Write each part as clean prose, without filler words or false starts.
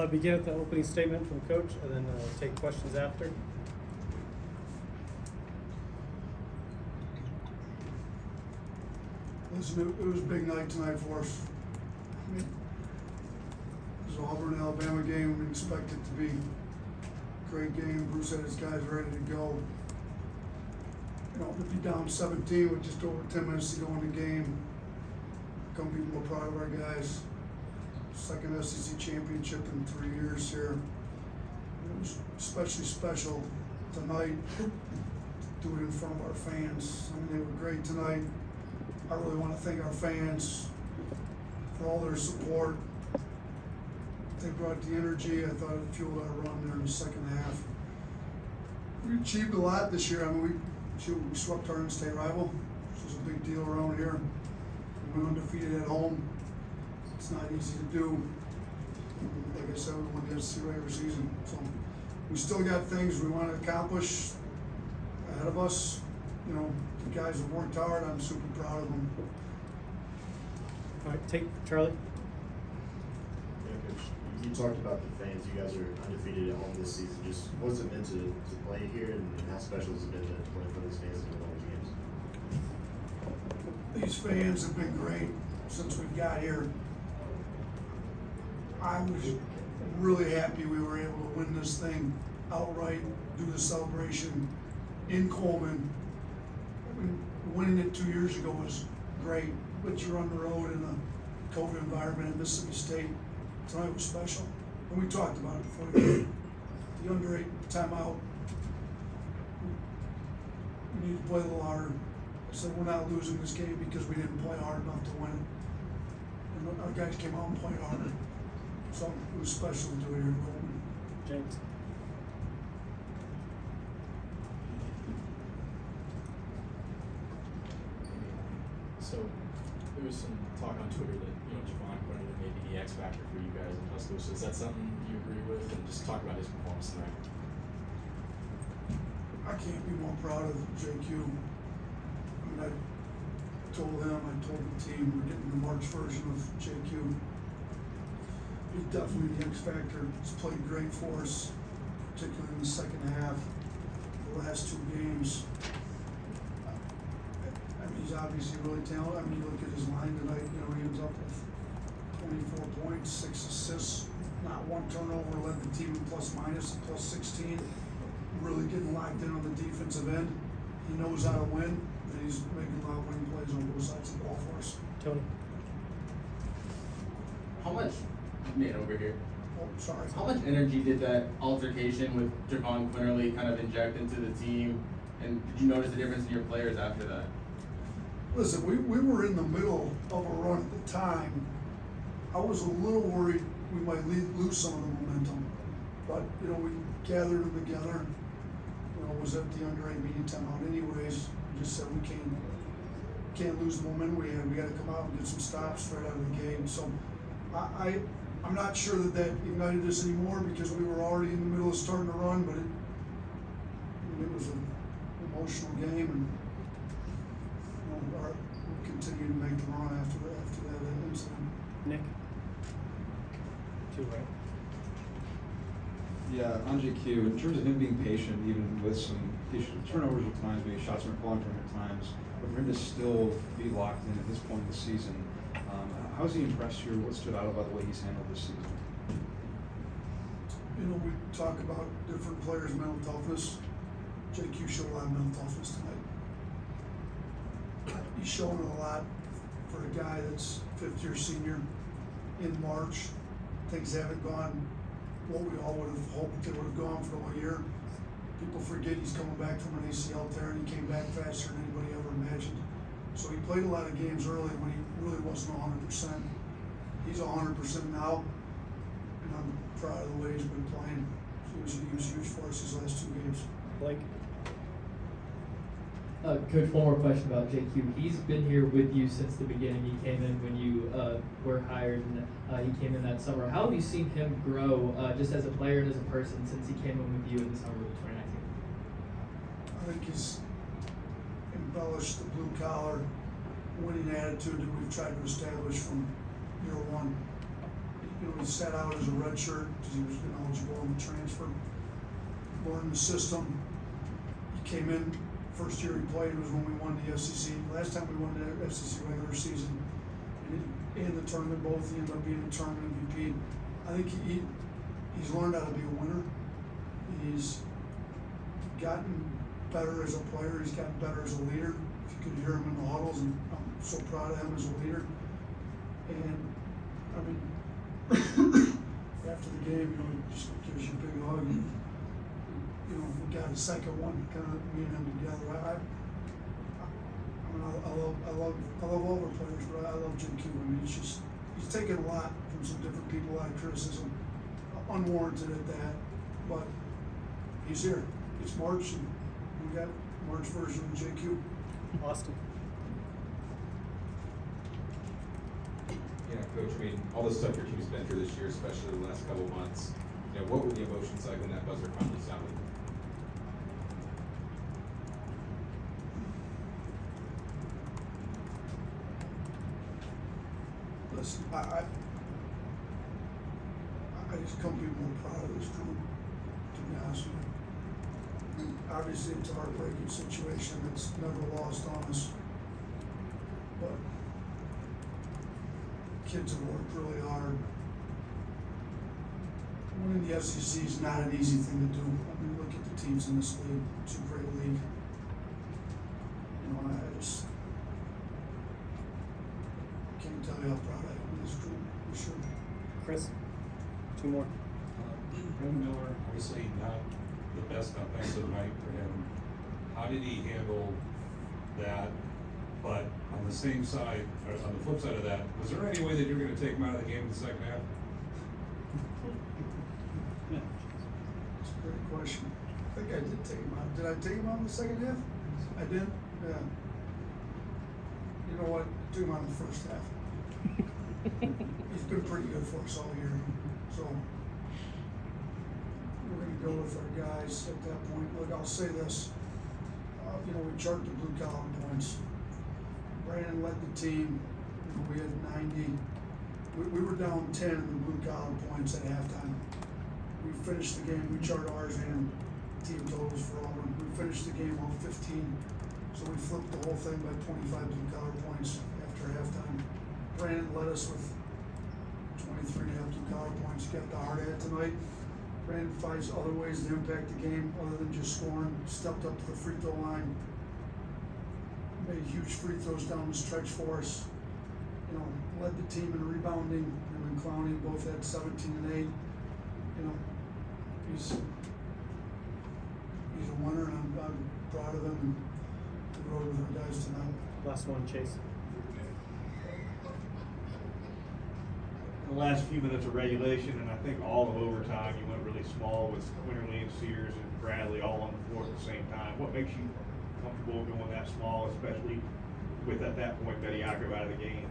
begin with the opening statement from Coach and then take questions after. Listen, it was a big night tonight for us. I mean, it was an Auburn, Alabama game. We expect it to be a great game. Bruce had his guys ready to go. You know, to be down 17 with just over 10 minutes to go in the game, couldn't be more proud of our guys. Second SEC championship in 3 years here. It was especially special tonight to do it in front of our fans. I mean, they were great tonight. I really want to thank our fans for all their support. They brought the energy. I thought it fueled our run there in the second half. We achieved a lot this year. I mean, we swept our in-state rival, which was a big deal around here. We went undefeated at home. It's not easy to do. Like I said, we won the SEC regular season. So we still got things we want to accomplish ahead of us. You know, the guys have worked hard. I'm super proud of them. All right, take Charlie. Yeah, Coach, you talked about the fans. You guys are undefeated at home this season. Just what's it meant to play here, and how special has it been to play for those fans in all these games? These fans have been great since we've got here. I was really happy we were able to win this thing outright, do the celebration in Coleman. I mean, winning it 2 years ago was great, but you're on the road in a COVID environment in Mississippi State. Tonight was special, and we talked about it before the game. The under 8 timeout. We need to play a little harder. I said we're not losing this game because we didn't play hard enough to win it. And our guys came out and played harder. So it was special to do it here in Coleman. James. So there was some talk on Twitter that, you know, Jaden Quinerly may be the X factor for you guys in Tuscaloosa. Is that something you agree with? And just talk about his performance tonight. I can't be more proud of JQ. I mean, I told him, I told the team, we're getting the March version of JQ. He's definitely the X factor. He's played great for us, particularly in the second half, the last 2 games. I mean, he's obviously really talented. I mean, you look at his line tonight, you know, he ends up with 24 points, 6 assists, not 1 turnover, led the team in plus minus, plus 16. Really getting locked in on the defensive end. He knows how to win, and he's making a lot of winning plays on both sides of the ball for us. Tony. How much, Nate over here, Oh, sorry. how much energy did that altercation with Jaden Quinerly kind of inject into the team? And did you notice the difference in your players after that? Listen, we were in the middle of a run at the time. I was a little worried we might lose some of the momentum. But, you know, we gathered them together. You know, was at the under 8 media timeout anyways. We just said we can't lose the momentum we had. We got to come out and get some stops right out of the game. So I'm not sure that ignited us anymore because we were already in the middle of starting to run, but it was an emotional game, and you know, we'll continue to make the run after that incident. Nick. 2 right. Yeah, on JQ, in terms of him being patient, even with some turnovers at times, maybe shots aren't falling for him at times, but for him to still be locked in at this point in the season, how's he impressed you? What stood out about the way he's handled this season? You know, we talk about different players' mental toughness. JQ showed a lot of mental toughness tonight. He's shown a lot for a guy that's 5th-year senior in March. Things haven't gone what we all would have hoped they would have gone for the whole year. People forget he's coming back from an ACL tear, and he came back faster than anybody ever imagined. So he played a lot of games early when he really wasn't 100%. He's 100% now, and I'm proud of the way he's been playing. He was huge for us these last 2 games. Blake. Coach, one more question about JQ. He's been here with you since the beginning. He came in when you were hired, and he came in that summer. How have you seen him grow just as a player and as a person since he came in with you in the summer of 2019? I think he's embellished the blue-collar winning attitude that we've tried to establish from year one. You know, he sat out as a redshirt, he was ineligible in the transfer. Learned the system. He came in, first year he played was when we won the SEC. Last time we won the SEC regular season. In the tournament, both he ended up being the tournament MVP. I think he's learned how to be a winner. He's gotten better as a player. He's gotten better as a leader. If you could hear him in the huddles, and I'm so proud of him as a leader. And I mean, after the game, he just gives you a big hug. And, we got a second one, kind of me and him together. I love all our players, but I love JQ. I mean, he's taken a lot from some different people, a lot of criticism, unwarranted at that, but he's here. It's March, and we got March version of JQ. Austin. Yeah, Coach, I mean, all the stuff your team's been through this year, especially the last couple of months, what were the emotions like when that buzzer finally sounded? Listen, I just couldn't be more proud of this group, to be honest with you. I mean, obviously, it's a heartbreaking situation that's never lost on us. But kids have worked really hard. Winning the SEC is not an easy thing to do. I mean, look at the teams in this league. It's a great league. I just can't tell you how proud I am of this group, for sure. Chris, 2 more. Brandon Miller, obviously not the best offensive night for him. How did he handle that? But on the same side, or on the flip side of that, was there any way that you were going to take him out of the game in the second half? That's a great question. I think I did take him out. Did I take him out in the second half? I did? Yeah. You know what? Took him out in the first half. He's been pretty good for us all year. So we're going to go with our guys at that point. Look, I'll say this. We chart the blue collar points. Brandon led the team. We had 90. We were down 10 in the blue collar points at halftime. We finished the game. We chart ours and team totals for Auburn. We finished the game on 15. So we flipped the whole thing by 25 blue collar points after halftime. Brandon led us with 23 and a half blue collar points. Got the hard hat tonight. Brandon finds other ways to impact the game other than just scoring. Stepped up to the free throw line. Made huge free throws down the stretch for us. Led the team in rebounding. Him and Clowney both had 17 and 8. He's a winner, and I'm proud of him. And we rode with our guys tonight. Last one, Chase. The last few minutes of regulation, and I think all of overtime, you went really small with Quinerly and Sears and Bradley all on the floor at the same time. What makes you comfortable going that small, especially with at that point Betty Yakov out of the game?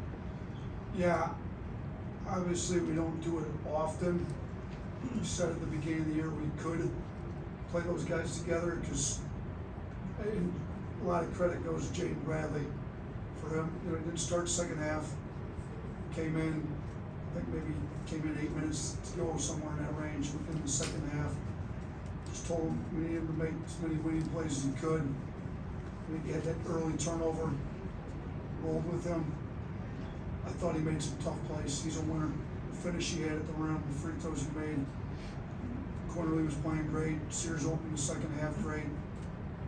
Yeah, obviously we don't do it often. We said at the beginning of the year we could play those guys together because a lot of credit goes to Jaden Bradley for him. He didn't start second half, came in, I think maybe came in 8 minutes to go, somewhere in that range in the second half. Just told him we needed him to make as many winning plays as he could. He had that early turnover, rolled with him. I thought he made some tough plays. He's a winner. The finish he had at the rim, the free throws he made. Quinerly was playing great. Sears opened the second half great.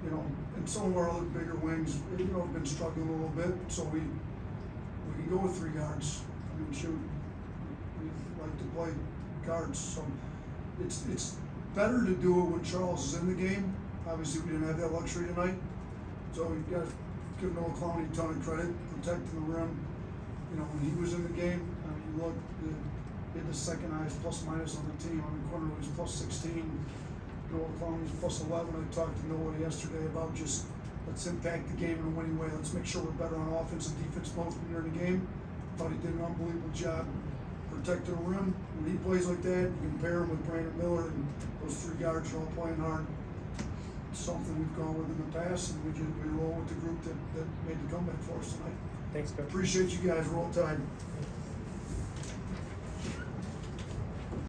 And some of our other bigger wings, have been struggling a little bit. So we can go with 3 guards. I mean, shoot, we like to play guards. So it's better to do it when Charles is in the game. Obviously, we didn't have that luxury tonight. So you got to give Noah Clowney a ton of credit, protecting the rim. When he was in the game, you look, he had the second highest plus minus on the team. Quinerly was plus 16. Noah Clowney's plus 11. I talked to Noah yesterday about just let's impact the game in a winning way. Let's make sure we're better on offense and defense both when you're in the game. Thought he did an unbelievable job protecting the rim. When he plays like that, you can pair him with Brandon Miller, and those 3 guards are all playing hard. It's something we've gone with in the past, and we roll with the group that made the comeback for us tonight. Thanks, Coach. Appreciate you guys. Roll Tide.